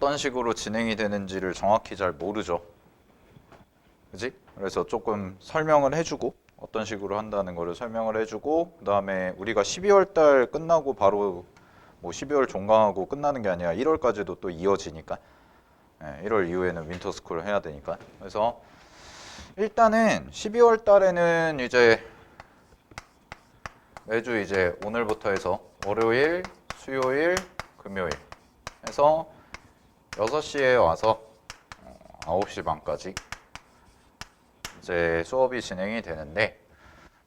어떤 식으로 진행이 되는지를 정확히 잘 모르죠. 그지? 그래서 조금 설명을 해주고 어떤 식으로 한다는 거를 설명을 해주고 그 다음에 우리가 12월 달 끝나고 바로 뭐 12월 종강하고 끝나는 게 아니라 1월까지도 또 이어지니까 1월 이후에는 윈터스쿨을 해야 되니까 그래서 일단은 12월 달에는 이제 매주 이제 오늘부터 해서 월요일, 수요일, 금요일 해서 6시에 와서 9시 반까지 이제 수업이 진행이 되는데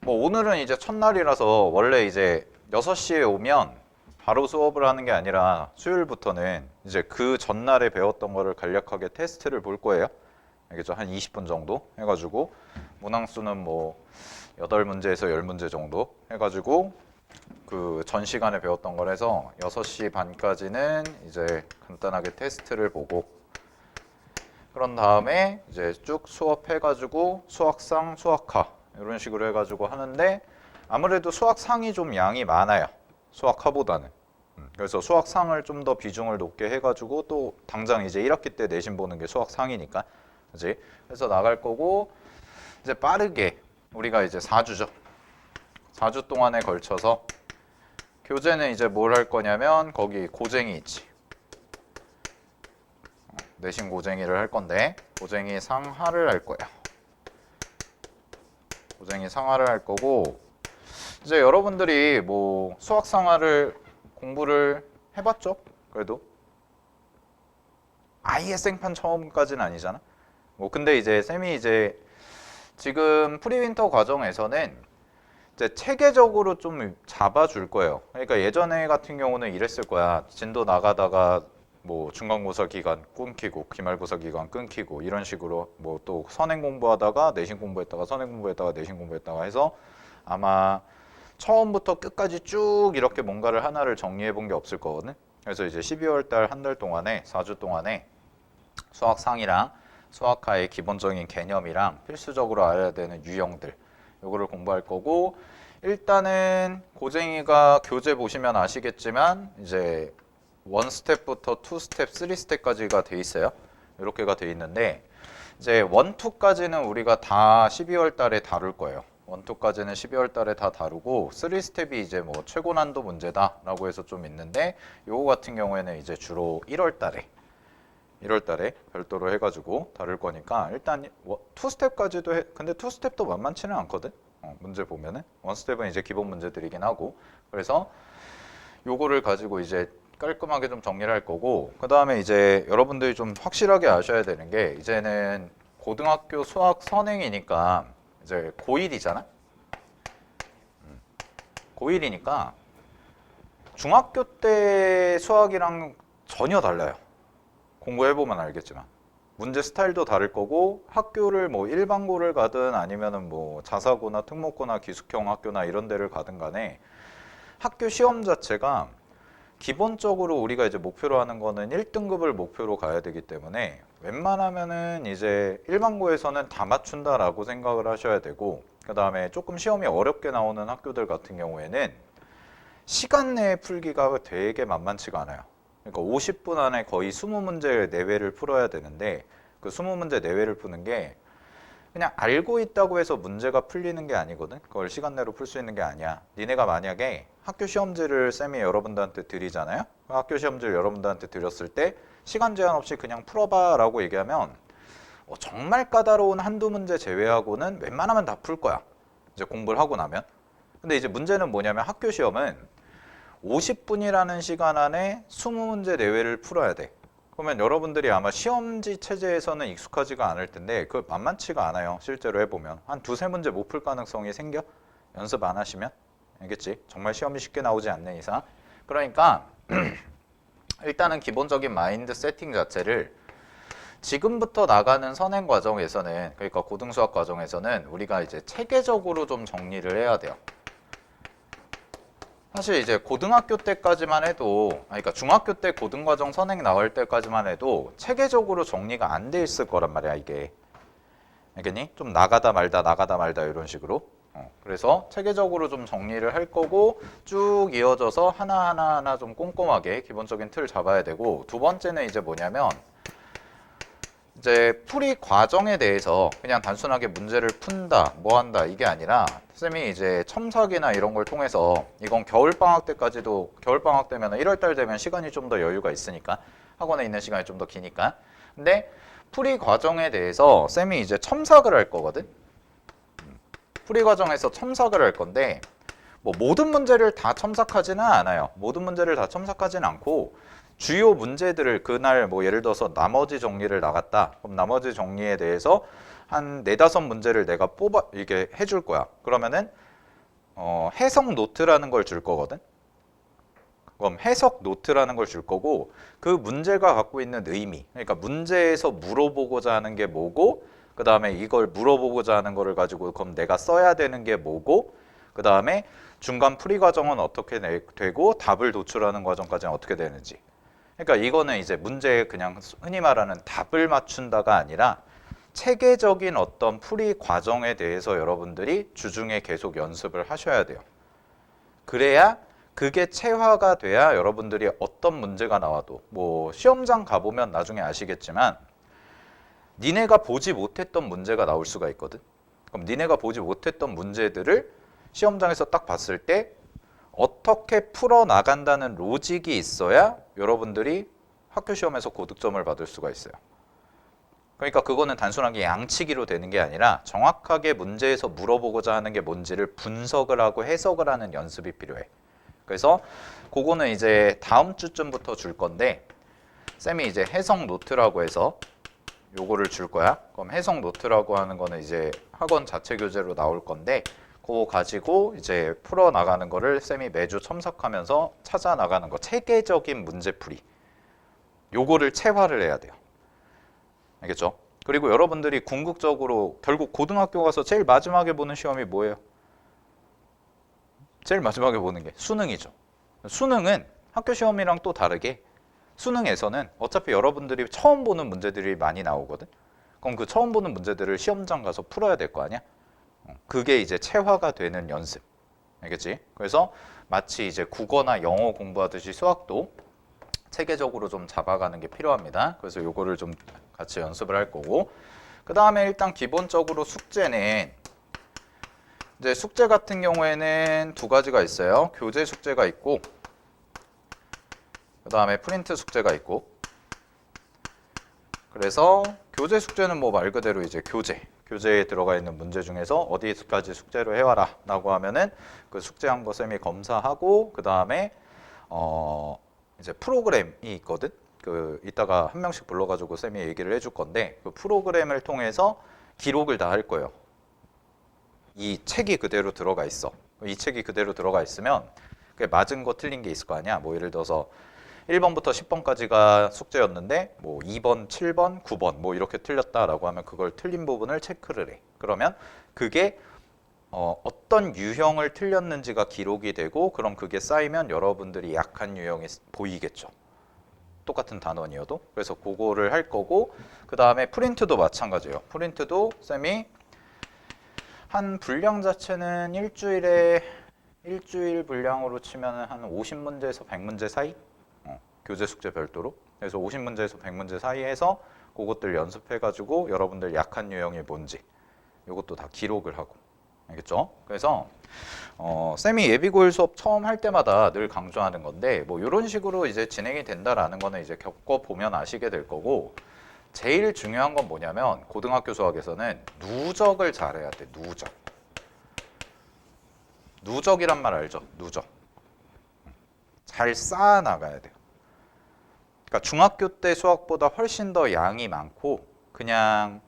뭐 오늘은 이제 첫날이라서 원래 이제 6시에 오면 바로 수업을 하는 게 아니라 수요일부터는 이제 그 전날에 배웠던 거를 간략하게 테스트를 볼 거예요. 알겠죠? 한 20분 정도 해가지고 문항수는 뭐 8문제에서 10문제 정도 해가지고 그 전 시간에 배웠던 걸 해서 6시 반까지는 이제 간단하게 테스트를 보고 그런 다음에 이제 쭉 수업해가지고 수학상, 수학하 이런 식으로 해가지고 하는데 아무래도 수학상이 좀 양이 많아요. 수학하보다는. 그래서 수학상을 좀 더 비중을 높게 해가지고 또 당장 이제 1학기 때 내신 보는 게 수학상이니까. 그지? 그래서 나갈 거고 이제 빠르게 우리가 이제 4주죠. 4주 동안에 걸쳐서 교재는 이제 뭘 할 거냐면 거기 고쟁이 있지. 내신 고쟁이를 할 건데 고쟁이 상하를 할 거야. 고쟁이 상하를 할 거고 이제 여러분들이 뭐 수학 상하를 공부를 해봤죠? 그래도 아예 생판 처음까지는 아니잖아. 뭐 근데 이제 쌤이 이제 지금 프리윈터 과정에서는 이제 체계적으로 좀 잡아줄 거예요. 그러니까 예전에 같은 경우는 이랬을 거야. 진도 나가다가 뭐 중간고사 기간 끊기고 기말고사 기간 끊기고 이런 식으로 뭐 또 선행 공부하다가 내신 공부했다가 선행 공부했다가 내신 공부했다가 해서 아마 처음부터 끝까지 쭉 이렇게 뭔가를 하나를 정리해 본 게 없을 거거든. 그래서 이제 12월 달 한 달 동안에 4주 동안에 수학상이랑 수학하의 기본적인 개념이랑 필수적으로 알아야 되는 유형들 요거를 공부할 거고 일단은 고쟁이가 교재 보시면 아시겠지만 이제 1스텝부터 2스텝, 3스텝까지가 돼 있어요. 이렇게가 돼 있는데 이제 1, 2까지는 우리가 다 12월 달에 다룰 거예요. 1, 2까지는 12월 달에 다 다루고 3스텝이 이제 뭐 최고 난도 문제다라고 해서 좀 있는데 요거 같은 경우에는 이제 주로 1월 달에 별도로 해가지고 다룰 거니까 일단 2스텝까지도 해. 근데 2스텝도 만만치는 않거든. 문제 보면은 1스텝은 이제 기본 문제들이긴 하고 그래서 요거를 가지고 이제 깔끔하게 좀 정리를 할 거고 그 다음에 이제 여러분들이 좀 확실하게 아셔야 되는 게 이제는 고등학교 수학 선행이니까 이제 고1이잖아. 고1이니까 중학교 때 수학이랑 전혀 달라요. 공부해보면 알겠지만 문제 스타일도 다를 거고 학교를 뭐 일반고를 가든 아니면은 뭐 자사고나 특목고나 기숙형 학교나 이런 데를 가든 간에 학교 시험 자체가 기본적으로 우리가 이제 목표로 하는 거는 1등급을 목표로 가야 되기 때문에 웬만하면은 이제 일반고에서는 다 맞춘다라고 생각을 하셔야 되고 그 다음에 조금 시험이 어렵게 나오는 학교들 같은 경우에는 시간 내에 풀기가 되게 만만치가 않아요. 그러니까 50분 안에 거의 20문제 내외를 풀어야 되는데 그 20문제 내외를 푸는 게 그냥 알고 있다고 해서 문제가 풀리는 게 아니거든. 그걸 시간 내로 풀 수 있는 게 아니야. 니네가 만약에 학교 시험지를 쌤이 여러분들한테 드리잖아요. 학교 시험지를 여러분들한테 드렸을 때 시간 제한 없이 그냥 풀어봐 라고 얘기하면 정말 까다로운 한두 문제 제외하고는 웬만하면 다 풀 거야. 이제 공부를 하고 나면. 근데 이제 문제는 뭐냐면 학교 시험은 50분이라는 시간 안에 20문제 내외를 풀어야 돼. 그러면 여러분들이 아마 시험지 체제에서는 익숙하지가 않을 텐데 그 만만치가 않아요. 실제로 해보면 한 두세 문제 못 풀 가능성이 생겨. 연습 안 하시면. 알겠지? 정말 시험이 쉽게 나오지 않는 이상. 그러니까 일단은 기본적인 마인드 세팅 자체를 지금부터 나가는 선행 과정에서는 그러니까 고등수학 과정에서는 우리가 이제 체계적으로 좀 정리를 해야 돼요. 사실 이제 고등학교 때까지만 해도 그러니까 중학교 때 고등과정 선행 나올 때까지만 해도 체계적으로 정리가 안 돼 있을 거란 말이야 이게. 알겠니? 좀 나가다 말다 이런 식으로. 그래서 체계적으로 좀 정리를 할 거고 쭉 이어져서 하나하나 좀 꼼꼼하게 기본적인 틀 잡아야 되고, 두 번째는 이제 뭐냐면 이제 풀이 과정에 대해서 그냥 단순하게 문제를 푼다, 뭐 한다 이게 아니라 쌤이 이제 첨삭이나 이런 걸 통해서, 이건 겨울방학 때까지도, 겨울방학 되면 1월달 되면 시간이 좀 더 여유가 있으니까 학원에 있는 시간이 좀 더 기니까, 근데 풀이 과정에 대해서 쌤이 이제 첨삭을 할 거거든. 풀이 과정에서 첨삭을 할 건데, 뭐 모든 문제를 다 첨삭하지는 않아요. 모든 문제를 다 첨삭하지는 않고 주요 문제들을 그날 뭐 예를 들어서 나머지 정리를 나갔다. 그럼 나머지 정리에 대해서 한 4-5문제를 내가 뽑아 이게 해줄 거야. 그러면은 해석 노트라는 걸 줄 거거든. 그럼 해석 노트라는 걸 줄 거고, 그 문제가 갖고 있는 의미, 그러니까 문제에서 물어보고자 하는 게 뭐고, 그 다음에 이걸 물어보고자 하는 거를 가지고 그럼 내가 써야 되는 게 뭐고, 그 다음에 중간 풀이 과정은 어떻게 되고 답을 도출하는 과정까지는 어떻게 되는지. 그러니까 이거는 이제 문제에 그냥 흔히 말하는 답을 맞춘다가 아니라 체계적인 어떤 풀이 과정에 대해서 여러분들이 주중에 계속 연습을 하셔야 돼요. 그래야 그게 체화가 돼야 여러분들이 어떤 문제가 나와도, 뭐 시험장 가보면 나중에 아시겠지만 니네가 보지 못했던 문제가 나올 수가 있거든. 그럼 니네가 보지 못했던 문제들을 시험장에서 딱 봤을 때 어떻게 풀어나간다는 로직이 있어야 여러분들이 학교 시험에서 고득점을 받을 수가 있어요. 그러니까 그거는 단순하게 양치기로 되는 게 아니라 정확하게 문제에서 물어보고자 하는 게 뭔지를 분석을 하고 해석을 하는 연습이 필요해. 그래서 그거는 이제 다음 주쯤부터 줄 건데, 쌤이 이제 해석 노트라고 해서 요거를 줄 거야. 그럼 해석 노트라고 하는 거는 이제 학원 자체 교재로 나올 건데, 그거 가지고 이제 풀어 나가는 거를 쌤이 매주 첨삭하면서 찾아 나가는 거, 체계적인 문제풀이, 요거를 체화를 해야 돼요. 알겠죠? 그리고 여러분들이 궁극적으로 결국 고등학교 가서 제일 마지막에 보는 시험이 뭐예요? 제일 마지막에 보는 게 수능이죠. 수능은 학교 시험이랑 또 다르게 수능에서는 어차피 여러분들이 처음 보는 문제들이 많이 나오거든. 그럼 그 처음 보는 문제들을 시험장 가서 풀어야 될 거 아니야? 그게 이제 체화가 되는 연습. 알겠지? 그래서 마치 이제 국어나 영어 공부하듯이 수학도 체계적으로 좀 잡아가는 게 필요합니다. 그래서 요거를 좀 같이 연습을 할 거고, 그 다음에 일단 기본적으로 숙제는 이제 숙제 같은 경우에는 두 가지가 있어요. 교재 숙제가 있고, 그 다음에 프린트 숙제가 있고. 그래서 교재 숙제는 뭐 말 그대로 이제 교재에 들어가 있는 문제 중에서 어디까지 숙제로 해와라 라고 하면은 그 숙제한 거 쌤이 검사하고, 그 다음에 이제 프로그램이 있거든. 그 이따가 한 명씩 불러가지고 쌤이 얘기를 해줄 건데, 그 프로그램을 통해서 기록을 다 할 거예요. 이 책이 그대로 들어가 있어. 이 책이 그대로 들어가 있으면 그게 맞은 거 틀린 게 있을 거 아니야. 뭐 예를 들어서 1번부터 10번까지가 숙제였는데 뭐 2번, 7번, 9번 뭐 이렇게 틀렸다라고 하면 그걸 틀린 부분을 체크를 해. 그러면 그게 어떤 유형을 틀렸는지가 기록이 되고, 그럼 그게 쌓이면 여러분들이 약한 유형이 보이겠죠. 똑같은 단원이어도. 그래서 그거를 할 거고, 그 다음에 프린트도 마찬가지예요. 프린트도 쌤이 한 분량 자체는 일주일 분량으로 치면 한 50문제에서 100문제 사이? 교재 숙제 별도로. 그래서 50문제에서 100문제 사이에서 그것들 연습해가지고 여러분들 약한 유형이 뭔지 이것도 다 기록을 하고. 알겠죠? 그래서 쌤이 예비고일 수업 처음 할 때마다 늘 강조하는 건데, 뭐 이런 식으로 이제 진행이 된다라는 거는 이제 겪어보면 아시게 될 거고, 제일 중요한 건 뭐냐면 고등학교 수학에서는 누적을 잘해야 돼. 누적이란 말 알죠? 누적. 잘 쌓아 나가야 돼요. 그러니까 중학교 때 수학보다 훨씬 더 양이 많고 그냥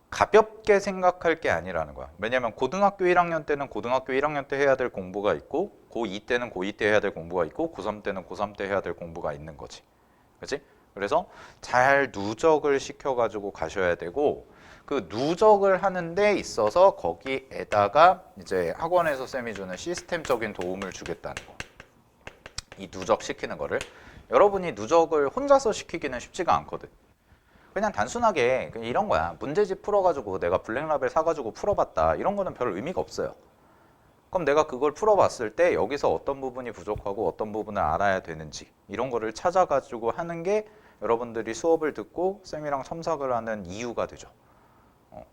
가볍게 생각할 게 아니라는 거야. 왜냐면 고등학교 1학년 때는 고등학교 1학년 때 해야 될 공부가 있고, 고2 때는 고2 때 해야 될 공부가 있고, 고3 때는 고3 때 해야 될 공부가 있는 거지. 그렇지? 그래서 잘 누적을 시켜가지고 가셔야 되고, 그 누적을 하는 데 있어서 거기에다가 이제 학원에서 쌤이 주는 시스템적인 도움을 주겠다는 거. 이 누적 시키는 거를. 여러분이 누적을 혼자서 시키기는 쉽지가 않거든. 그냥 단순하게 그냥 이런 거야. 문제집 풀어가지고 내가 블랙라벨 사가지고 풀어봤다. 이런 거는 별 의미가 없어요. 그럼 내가 그걸 풀어봤을 때 여기서 어떤 부분이 부족하고 어떤 부분을 알아야 되는지 이런 거를 찾아가지고 하는 게 여러분들이 수업을 듣고 쌤이랑 첨삭을 하는 이유가 되죠.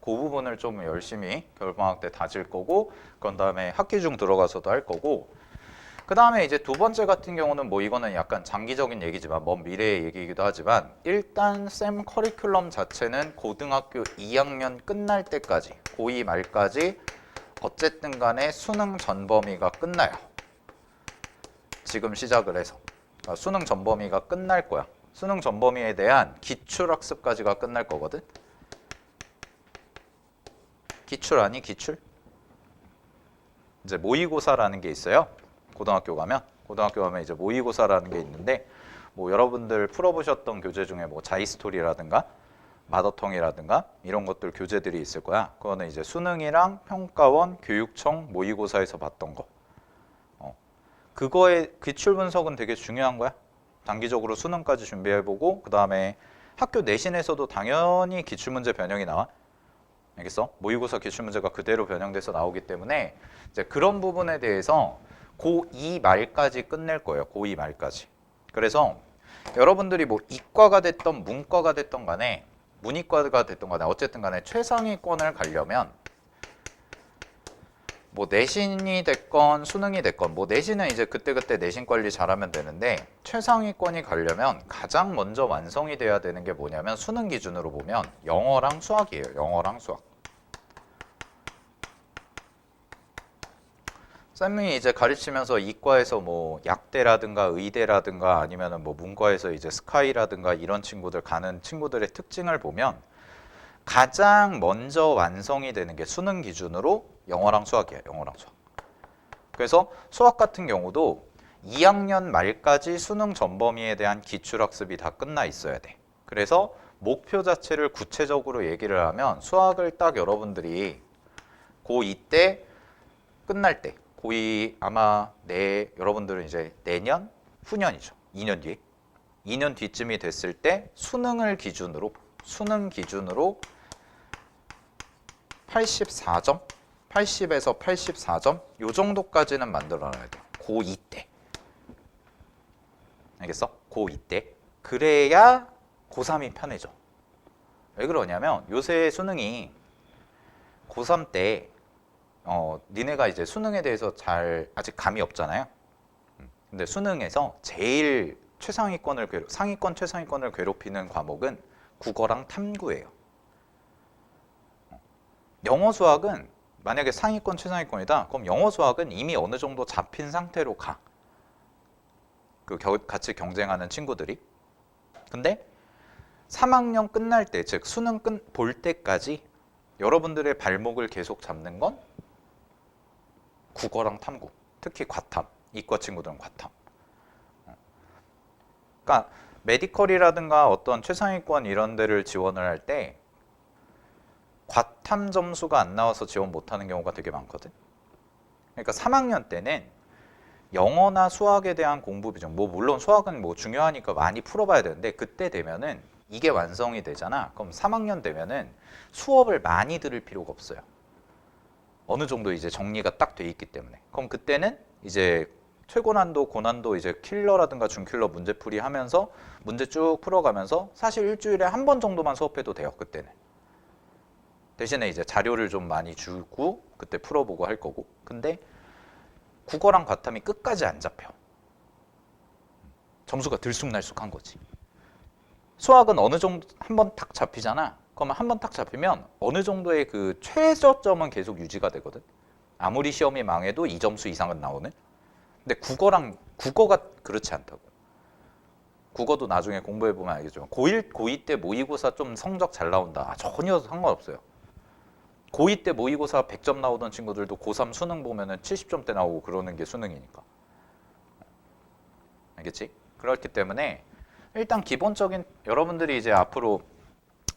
그 부분을 좀 열심히 겨울방학 때 다질 거고, 그런 다음에 학기 중 들어가서도 할 거고, 그 다음에 이제 두 번째 같은 경우는 뭐 이거는 약간 장기적인 얘기지만 먼 미래의 얘기이기도 하지만, 일단 쌤 커리큘럼 자체는 고등학교 2학년 끝날 때까지, 고2 말까지 어쨌든 간에 수능 전범위가 끝나요. 지금 시작을 해서. 그러니까 수능 전범위가 끝날 거야. 수능 전범위에 대한 기출학습까지가 끝날 거거든. 기출 아니 기출? 이제 모의고사라는 게 있어요. 고등학교 가면 이제 모의고사라는 게 있는데, 뭐 여러분들 풀어보셨던 교재 중에 뭐 자이스토리라든가 마더텅이라든가 이런 것들 교재들이 있을 거야. 그거는 이제 수능이랑 평가원, 교육청 모의고사에서 봤던 거. 그거의 기출 분석은 되게 중요한 거야. 단기적으로 수능까지 준비해보고, 그 다음에 학교 내신에서도 당연히 기출문제 변형이 나와. 알겠어? 모의고사 기출문제가 그대로 변형돼서 나오기 때문에 이제 그런 부분에 대해서 고2 말까지 끝낼 거예요. 고2 말까지. 그래서 여러분들이 뭐 이과가 됐던 문과가 됐던 간에, 문이과가 됐던 간에 어쨌든 간에 최상위권을 가려면 뭐 내신이 됐건 수능이 됐건, 뭐 내신은 이제 그때그때 내신 관리 잘하면 되는데, 최상위권이 가려면 가장 먼저 완성이 돼야 되는 게 뭐냐면 수능 기준으로 보면 영어랑 수학이에요. 영어랑 수학. 쌤이 이제 가르치면서 이과에서 뭐 약대라든가 의대라든가 아니면은 뭐 문과에서 이제 스카이라든가 이런 친구들 가는 친구들의 특징을 보면 가장 먼저 완성이 되는 게 수능 기준으로 영어랑 수학이에요. 영어랑 수학. 그래서 수학 같은 경우도 2학년 말까지 수능 전범위에 대한 기출학습이 다 끝나 있어야 돼. 그래서 목표 자체를 구체적으로 얘기를 하면 수학을 딱 여러분들이 고2 때 끝날 때, 고2 아마 여러분들은 이제 내년, 후년이죠. 2년 뒤에. 2년 뒤쯤이 됐을 때 수능 기준으로 84점? 80에서 84점? 요 정도까지는 만들어놔야 돼요. 고2 때. 알겠어? 고2 때. 그래야 고3이 편해져. 왜 그러냐면 요새 수능이 고3 때 니네가 이제 수능에 대해서 잘 아직 감이 없잖아요. 근데 수능에서 제일 상위권 최상위권을 괴롭히는 과목은 국어랑 탐구예요. 영어 수학은 만약에 상위권 최상위권이다, 그럼 영어 수학은 이미 어느 정도 잡힌 상태로 가. 같이 경쟁하는 친구들이. 근데 3학년 끝날 때, 즉 수능 볼 때까지 여러분들의 발목을 계속 잡는 건 국어랑 탐구, 특히 과탐, 이과 친구들은 과탐. 그러니까 메디컬이라든가 어떤 최상위권 이런 데를 지원을 할 때 과탐 점수가 안 나와서 지원 못하는 경우가 되게 많거든. 그러니까 3학년 때는 영어나 수학에 대한 공부 비중, 뭐 물론 수학은 뭐 중요하니까 많이 풀어봐야 되는데, 그때 되면은 이게 완성이 되잖아. 그럼 3학년 되면은 수업을 많이 들을 필요가 없어요. 어느 정도 이제 정리가 딱 돼 있기 때문에. 그럼 그때는 이제 최고난도, 고난도 이제 킬러라든가 준킬러 문제풀이 하면서 문제 쭉 풀어가면서 사실 일주일에 한 번 정도만 수업해도 돼요. 그때는. 대신에 이제 자료를 좀 많이 주고 그때 풀어보고 할 거고. 근데 국어랑 과탐이 끝까지 안 잡혀. 점수가 들쑥날쑥한 거지. 수학은 어느 정도 한 번 딱 잡히잖아. 그러면 한 번 딱 잡히면 어느 정도의 그 최저점은 계속 유지가 되거든. 아무리 시험이 망해도 2점수 이상은 나오는. 근데 국어가 그렇지 않다고. 국어도 나중에 공부해보면 알겠지만 고2 때 모의고사 좀 성적 잘 나온다. 전혀 상관없어요. 고2 때 모의고사 100점 나오던 친구들도 고3 수능 보면은 70점대 나오고 그러는 게 수능이니까. 알겠지? 그렇기 때문에 일단 기본적인, 여러분들이 이제 앞으로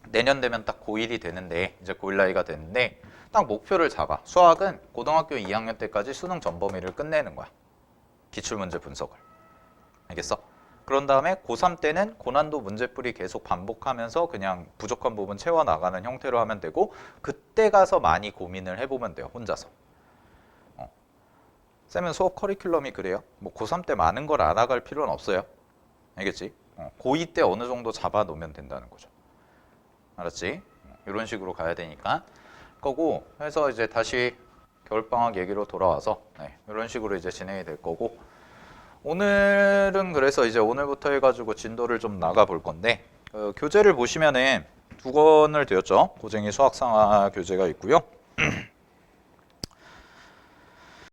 내년 되면 딱 고1이 되는데, 이제 고1 나이가 되는데 딱 목표를 잡아. 수학은 고등학교 2학년 때까지 수능 전범위를 끝내는 거야. 기출문제 분석을. 알겠어? 그런 다음에 고3 때는 고난도 문제풀이 계속 반복하면서 그냥 부족한 부분 채워나가는 형태로 하면 되고, 그때 가서 많이 고민을 해보면 돼요, 혼자서. 쌤은 수업 커리큘럼이 그래요. 뭐 고3 때 많은 걸 알아갈 필요는 없어요. 알겠지? 고2 때 어느 정도 잡아놓으면 된다는 거죠. 알았지? 이런 식으로 가야 되니까. 거고, 해서 이제 다시 겨울방학 얘기로 돌아와서 이런 식으로 이제 진행이 될 거고, 오늘은 그래서 이제 오늘부터 해가지고 진도를 좀 나가 볼 건데, 교재를 보시면은 두 권을 되었죠. 고쟁이 수학상하 교재가 있고요.